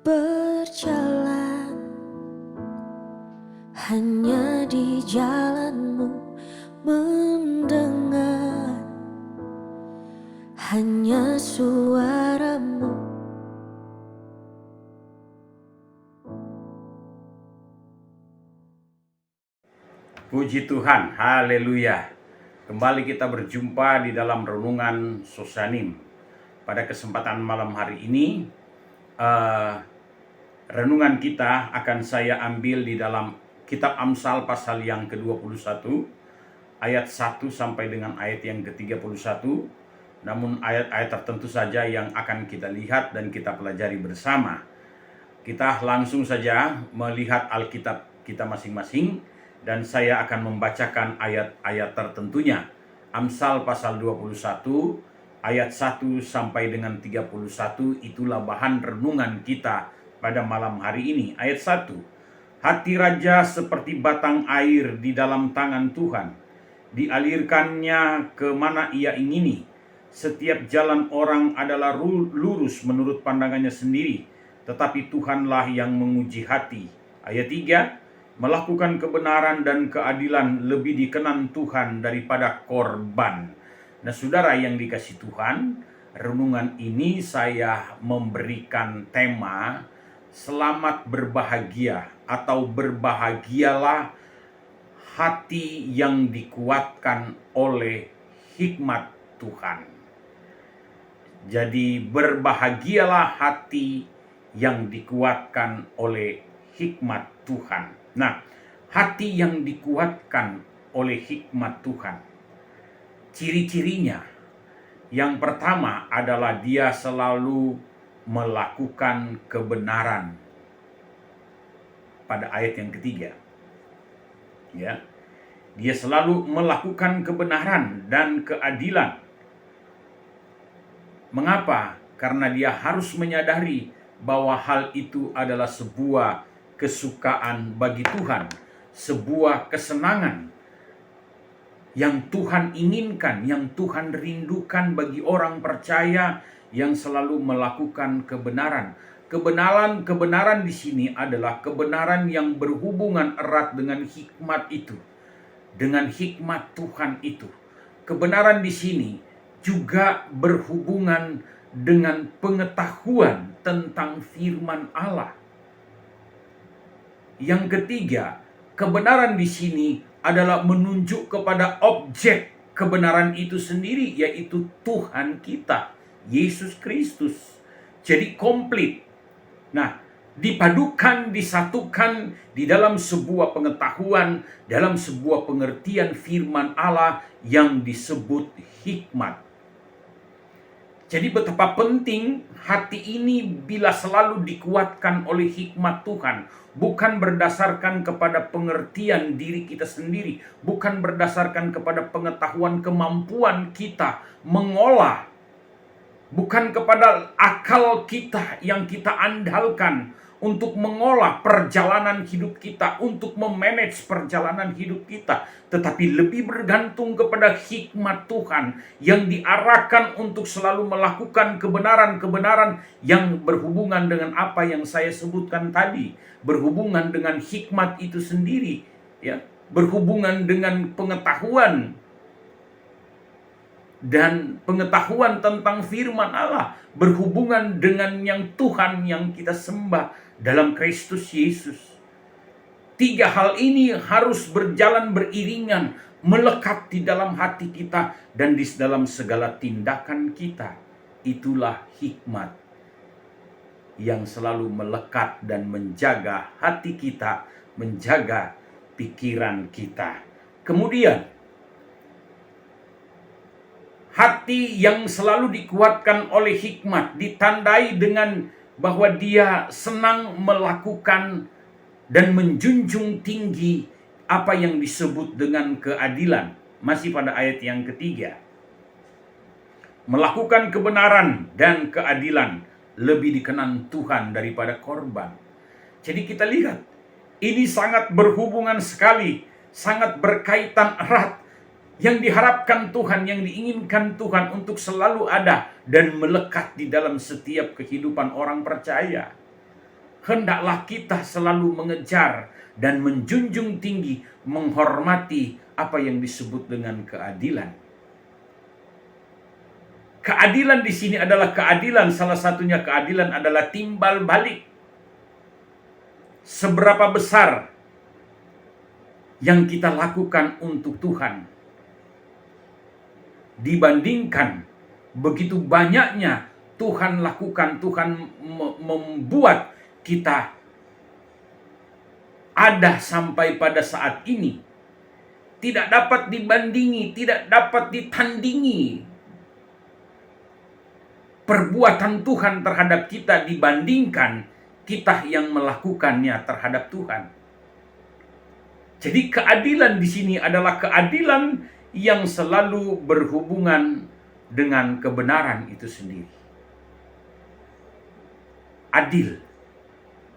berjalan hanya di jalanmu, mendengar hanya suaramu. Puji Tuhan, haleluya. Kembali kita berjumpa di dalam renungan Sosanim. Pada kesempatan malam hari ini, renungan kita akan saya ambil di dalam kitab Amsal pasal yang ke-21, ayat 1 sampai dengan ayat yang ke-31. Namun ayat-ayat tertentu saja yang akan kita lihat dan kita pelajari bersama. Kita langsung saja melihat Alkitab kita masing-masing, dan saya akan membacakan ayat-ayat tertentunya. Amsal pasal 21 ayat 1 sampai dengan 31, itulah bahan renungan kita pada malam hari ini. Ayat 1. Hati raja seperti batang air di dalam tangan Tuhan, dialirkannya ke mana ia ingini. Setiap jalan orang adalah lurus menurut pandangannya sendiri, tetapi Tuhanlah yang menguji hati. Ayat 3. Melakukan kebenaran dan keadilan lebih dikenan Tuhan daripada korban. Nah, saudara yang dikasihi Tuhan, renungan ini saya memberikan tema selamat berbahagia atau berbahagialah hati yang dikuatkan oleh hikmat Tuhan. Jadi berbahagialah hati yang dikuatkan oleh hikmat Tuhan. Nah, hati yang dikuatkan oleh hikmat Tuhan, ciri-cirinya yang pertama adalah dia selalu melakukan kebenaran. Pada ayat yang ketiga, ya, dia selalu melakukan kebenaran dan keadilan. Mengapa? Karena dia harus menyadari bahwa hal itu adalah sebuah kesukaan bagi Tuhan, sebuah kesenangan yang Tuhan inginkan, yang Tuhan rindukan bagi orang percaya yang selalu melakukan kebenaran. Kebenaran di sini adalah kebenaran yang berhubungan erat dengan hikmat itu, dengan hikmat Tuhan itu. Kebenaran di sini juga berhubungan dengan pengetahuan tentang firman Allah. Yang ketiga, kebenaran di sini adalah menunjuk kepada objek kebenaran itu sendiri, yaitu Tuhan kita, Yesus Kristus. Jadi komplit. Nah, dipadukan, disatukan di dalam sebuah pengetahuan, dalam sebuah pengertian firman Allah yang disebut hikmat. Jadi betapa penting hati ini bila selalu dikuatkan oleh hikmat Tuhan, bukan berdasarkan kepada pengertian diri kita sendiri, bukan berdasarkan kepada pengetahuan kemampuan kita mengolah, bukan kepada akal kita yang kita andalkan untuk mengolah perjalanan hidup kita, untuk memanage perjalanan hidup kita, tetapi lebih bergantung kepada hikmat Tuhan yang diarahkan untuk selalu melakukan kebenaran-kebenaran yang berhubungan dengan apa yang saya sebutkan tadi, berhubungan dengan hikmat itu sendiri, ya, berhubungan dengan pengetahuan dan pengetahuan tentang firman Allah, berhubungan dengan yang Tuhan yang kita sembah dalam Kristus Yesus. Tiga hal ini harus berjalan beriringan, melekat di dalam hati kita dan di dalam segala tindakan kita. Itulah hikmat yang selalu melekat dan menjaga hati kita, menjaga pikiran kita. Kemudian, hati yang selalu dikuatkan oleh hikmat ditandai dengan bahwa dia senang melakukan dan menjunjung tinggi apa yang disebut dengan keadilan. Masih pada ayat yang ketiga. Melakukan kebenaran dan keadilan lebih dikenan Tuhan daripada korban. Jadi kita lihat, ini sangat berhubungan sekali, sangat berkaitan erat. Yang diharapkan Tuhan, yang diinginkan Tuhan untuk selalu ada dan melekat di dalam setiap kehidupan orang percaya. hendaklah kita selalu mengejar dan menjunjung tinggi, menghormati apa yang disebut dengan keadilan. Keadilan di sini adalah keadilan, salah satunya keadilan adalah timbal balik. Seberapa besar yang kita lakukan untuk Tuhan dibandingkan begitu banyaknya Tuhan lakukan, Tuhan membuat kita ada sampai pada saat ini, tidak dapat dibandingi, tidak dapat ditandingi perbuatan Tuhan terhadap kita dibandingkan kita yang melakukannya terhadap Tuhan. Jadi keadilan di sini adalah keadilan yang selalu berhubungan dengan kebenaran itu sendiri. Adil.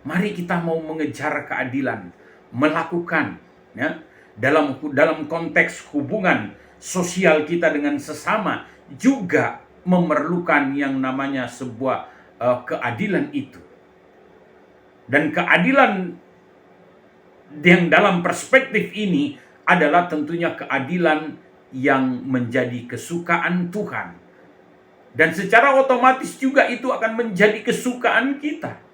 Mari kita mau mengejar keadilan, melakukan ya, dalam konteks hubungan sosial kita dengan sesama juga memerlukan yang namanya sebuah keadilan itu. Dan keadilan yang dalam perspektif ini adalah tentunya keadilan yang menjadi kesukaan Tuhan. Dan secara otomatis juga itu akan menjadi kesukaan kita.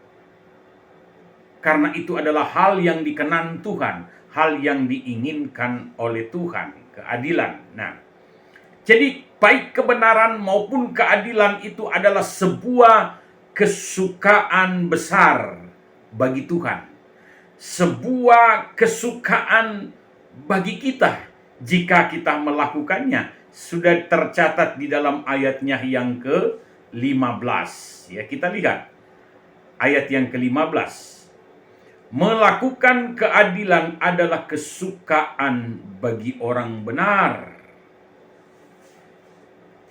Karena itu adalah hal yang dikenan Tuhan, hal yang diinginkan oleh Tuhan, keadilan. Nah, jadi baik kebenaran maupun keadilan itu adalah sebuah kesukaan besar bagi Tuhan. Sebuah kesukaan bagi kita jika kita melakukannya. Sudah tercatat di dalam ayatnya yang ke-15. Ya, kita lihat ayat yang ke-15. Melakukan keadilan adalah kesukaan bagi orang benar.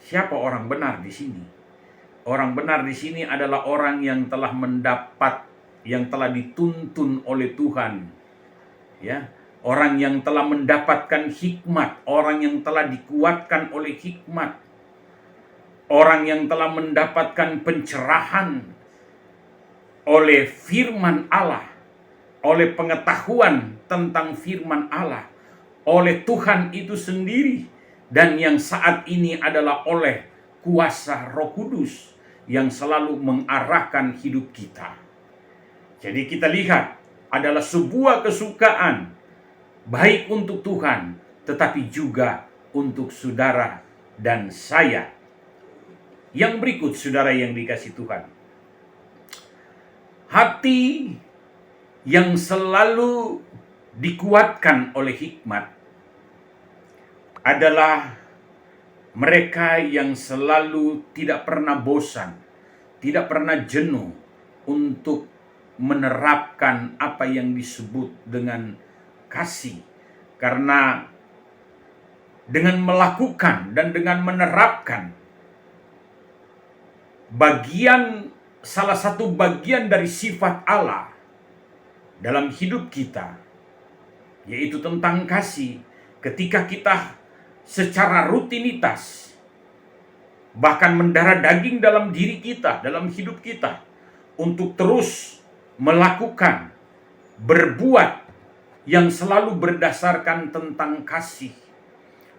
Siapa orang benar di sini? Orang benar di sini adalah orang yang telah mendapat, yang telah dituntun oleh Tuhan. Ya, orang yang telah mendapatkan hikmat, orang yang telah dikuatkan oleh hikmat, orang yang telah mendapatkan pencerahan oleh firman Allah, oleh pengetahuan tentang firman Allah, oleh Tuhan itu sendiri, dan yang saat ini adalah oleh kuasa Roh Kudus yang selalu mengarahkan hidup kita. Jadi kita lihat adalah sebuah kesukaan baik untuk Tuhan, tetapi juga untuk saudara dan saya. Yang berikut, saudara yang dikasihi Tuhan. Hati yang selalu dikuatkan oleh hikmat adalah mereka yang selalu tidak pernah bosan, tidak pernah jenuh untuk menerapkan apa yang disebut dengan kasih. Karena dengan melakukan dan dengan menerapkan salah satu bagian dari sifat Allah dalam hidup kita, yaitu tentang kasih, ketika kita secara rutinitas bahkan mendarah daging dalam diri kita, dalam hidup kita, untuk terus melakukan, berbuat yang selalu berdasarkan tentang kasih,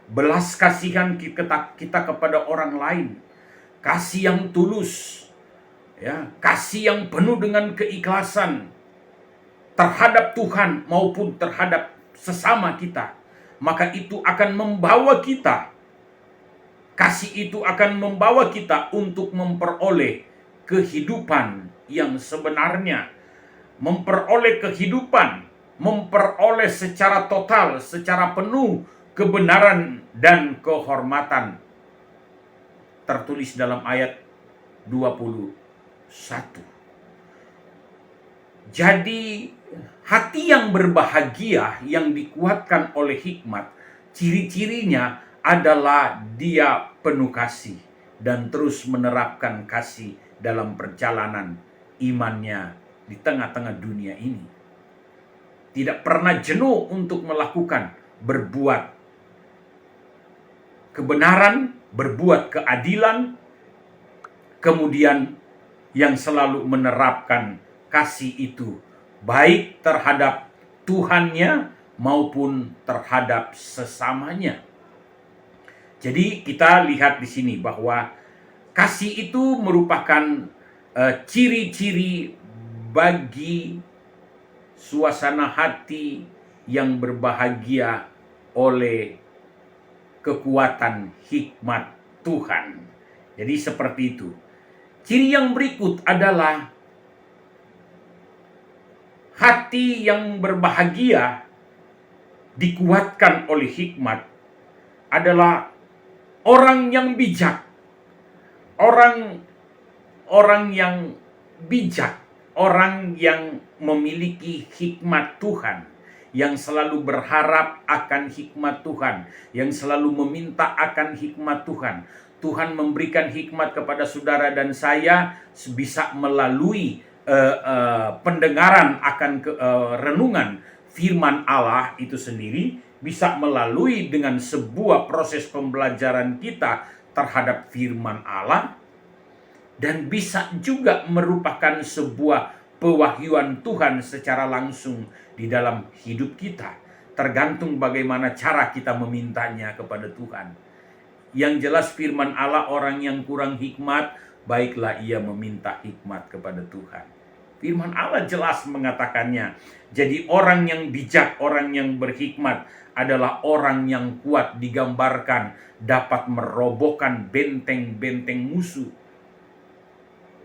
belas kasihan kita kepada orang lain, kasih yang tulus, ya, kasih yang penuh dengan keikhlasan terhadap Tuhan maupun terhadap sesama kita, maka itu akan membawa kita, kasih itu akan membawa kita untuk memperoleh kehidupan yang sebenarnya, memperoleh kehidupan, memperoleh secara total, secara penuh kebenaran dan kehormatan. Tertulis dalam ayat 21. Jadi hati yang berbahagia yang dikuatkan oleh hikmat, ciri-cirinya adalah dia penuh kasih dan terus menerapkan kasih dalam perjalanan imannya di tengah-tengah dunia ini. Tidak pernah jenuh untuk melakukan, berbuat kebenaran, berbuat keadilan, kemudian yang selalu menerapkan kasih itu, baik terhadap Tuhannya maupun terhadap sesamanya. Jadi kita lihat di sini bahwa kasih itu merupakan ciri-ciri bagi suasana hati yang berbahagia oleh kekuatan hikmat Tuhan. Jadi seperti itu. Ciri yang berikut adalah hati yang berbahagia dikuatkan oleh hikmat adalah orang yang bijak. Orang yang bijak, orang yang memiliki hikmat Tuhan, yang selalu berharap akan hikmat Tuhan, yang selalu meminta akan hikmat Tuhan. Tuhan memberikan hikmat kepada saudara dan saya bisa melalui pendengaran akan renungan firman Allah itu sendiri, bisa melalui dengan sebuah proses pembelajaran kita terhadap firman Allah, dan bisa juga merupakan sebuah pewahyuan Tuhan secara langsung di dalam hidup kita. Tergantung bagaimana cara kita memintanya kepada Tuhan. Yang jelas firman Allah, orang yang kurang hikmat, baiklah ia meminta hikmat kepada Tuhan. Firman Allah jelas mengatakannya. Jadi orang yang bijak, orang yang berhikmat adalah orang yang kuat, digambarkan dapat merobohkan benteng-benteng musuh.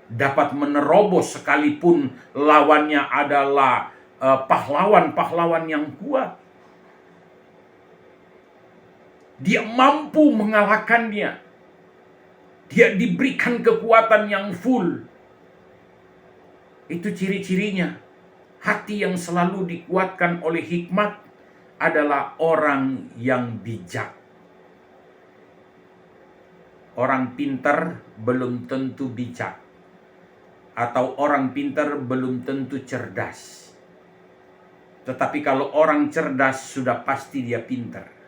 Dapat menerobos sekalipun lawannya adalah pahlawan-pahlawan yang kuat. Dia mampu mengalahkan dia. Dia diberikan kekuatan yang full. Itu ciri-cirinya. Hati yang selalu dikuatkan oleh hikmat adalah orang yang bijak. Orang pintar belum tentu bijak. Atau orang pintar belum tentu cerdas. Tetapi kalau orang cerdas sudah pasti dia pintar.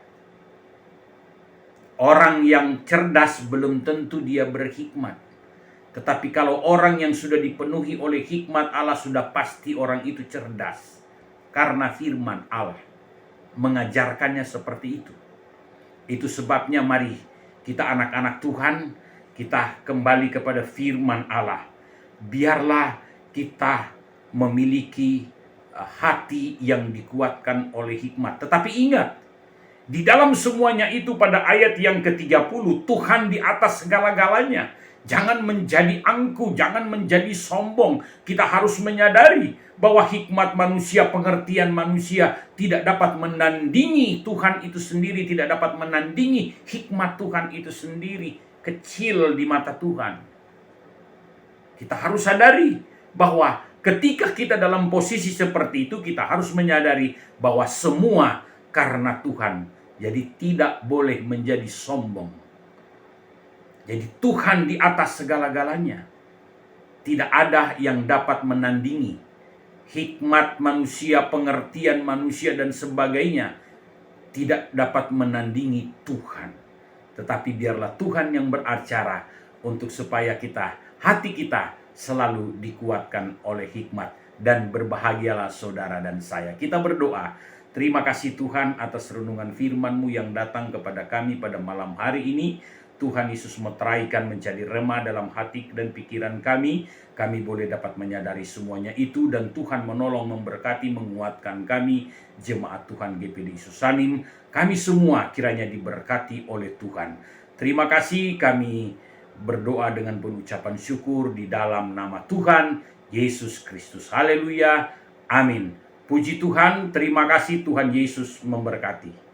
Orang yang cerdas belum tentu dia berhikmat. Tetapi kalau orang yang sudah dipenuhi oleh hikmat Allah, sudah pasti orang itu cerdas. Karena firman Allah mengajarkannya seperti itu. Itu sebabnya mari kita anak-anak Tuhan, kita kembali kepada firman Allah. Biarlah kita memiliki hati yang dikuatkan oleh hikmat. Tetapi ingat, di dalam semuanya itu pada ayat yang ke-30, Tuhan di atas segala-galanya. Jangan menjadi angkuh, jangan menjadi sombong. Kita harus menyadari bahwa hikmat manusia, pengertian manusia tidak dapat menandingi Tuhan itu sendiri, tidak dapat menandingi hikmat Tuhan itu sendiri. Kecil di mata Tuhan. Kita harus sadari bahwa ketika kita dalam posisi seperti itu, kita harus menyadari bahwa semua karena Tuhan. Jadi tidak boleh menjadi sombong. Jadi Tuhan di atas segala-galanya. Tidak ada yang dapat menandingi hikmat manusia, pengertian manusia dan sebagainya. Tidak dapat menandingi Tuhan. Tetapi biarlah Tuhan yang beracara untuk supaya hati kita selalu dikuatkan oleh hikmat. Dan berbahagialah saudara dan saya. Kita berdoa. Terima kasih Tuhan atas renungan firman-Mu yang datang kepada kami pada malam hari ini. Tuhan Yesus meteraikan menjadi remah dalam hati dan pikiran kami. Kami boleh dapat menyadari semuanya itu, dan Tuhan menolong, memberkati, menguatkan kami, jemaat Tuhan GPD Susanim. Kami semua kiranya diberkati oleh Tuhan. Terima kasih, kami berdoa dengan pengucapan syukur di dalam nama Tuhan Yesus Kristus. Haleluya. Amin. Puji Tuhan, terima kasih, Tuhan Yesus memberkati.